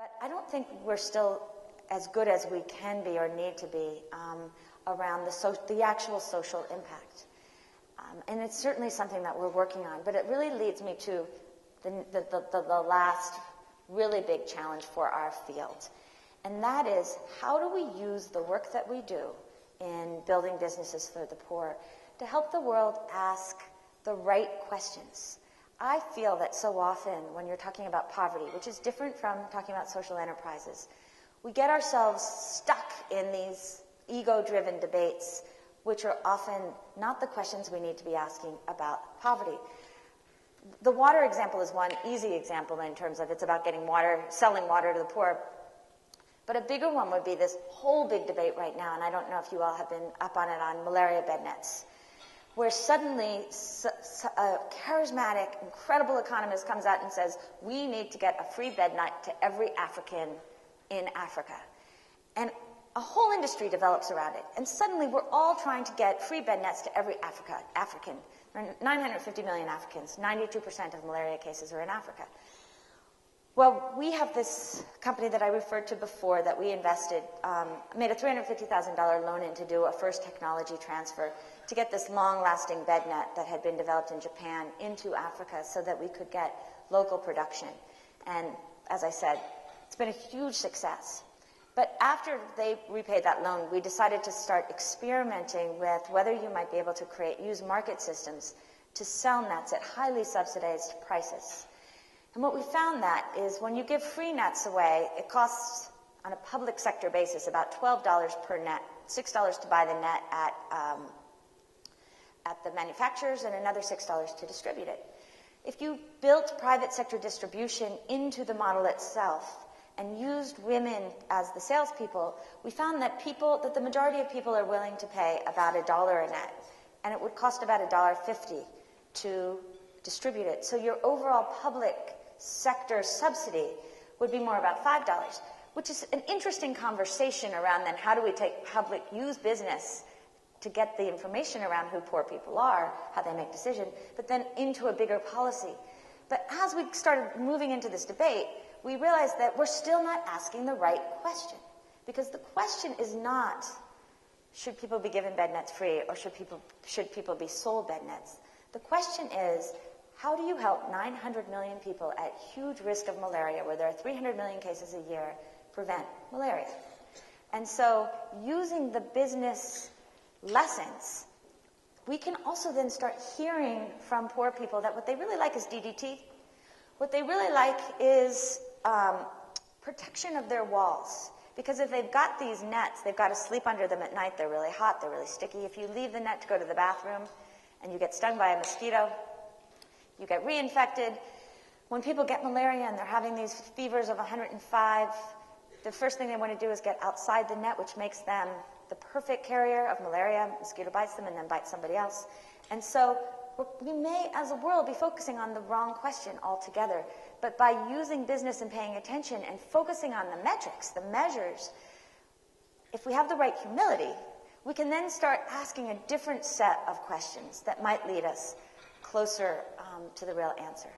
But I don't think we're still as good as we can be or need to be around the actual social impact. And it's certainly something that we're working on. But it really leads me to the last really big challenge for our field. And that is, how do we use the work that we do in building businesses for the poor to help the world ask the right questions? I feel that so often when you're talking about poverty, which is different from talking about social enterprises, we get ourselves stuck in these ego-driven debates, which are often not the questions we need to be asking about poverty. The water example is one easy example in terms of it's about getting water, selling water to the poor. But a bigger one would be this whole big debate right now, and I don't know if you all have been up on it, on malaria bed nets, where suddenly a charismatic, incredible economist comes out and says, we need to get a free bed net to every African in Africa. And a whole industry develops around it. And suddenly we're all trying to get free bed nets to every African. There are 950 million Africans. 92% of malaria cases are in Africa. Well, we have this company that I referred to before that we invested, made a $350,000 loan in to do a first technology transfer to get this long-lasting bed net that had been developed in Japan into Africa so that we could get local production. And as I said, it's been a huge success. But after they repaid that loan, we decided to start experimenting with whether you might be able to use market systems to sell nets at highly subsidized prices. And what we found that is when you give free nets away, it costs, on a public sector basis, about $12 per net, $6 to buy the net at the manufacturers and another $6 to distribute it. If you built private sector distribution into the model itself and used women as the salespeople, we found that the majority of people are willing to pay about $1 a net, and it would cost about $1.50 to distribute it. So your overall public sector subsidy would be more about $5, which is an interesting conversation around then how do we take public use business to get the information around who poor people are, how they make decisions, but then into a bigger policy. But as we started moving into this debate, we realized that we're still not asking the right question. Because the question is not, should people be given bed nets free or should people be sold bed nets? The question is, how do you help 900 million people at huge risk of malaria, where there are 300 million cases a year, prevent malaria? And so using the business lessons, we can also then start hearing from poor people that what they really like is DDT. What they really like is protection of their walls. Because if they've got these nets, they've got to sleep under them at night. They're really hot. They're really sticky. If you leave the net to go to the bathroom and you get stung by a mosquito, you get reinfected. When people get malaria and they're having these fevers of 105, the first thing they want to do is get outside the net, which makes them the perfect carrier of malaria. Mosquito bites them and then bites somebody else. And so we may, as a world, be focusing on the wrong question altogether. But by using business and paying attention and focusing on the metrics, the measures, if we have the right humility, we can then start asking a different set of questions that might lead us closer to the real answer.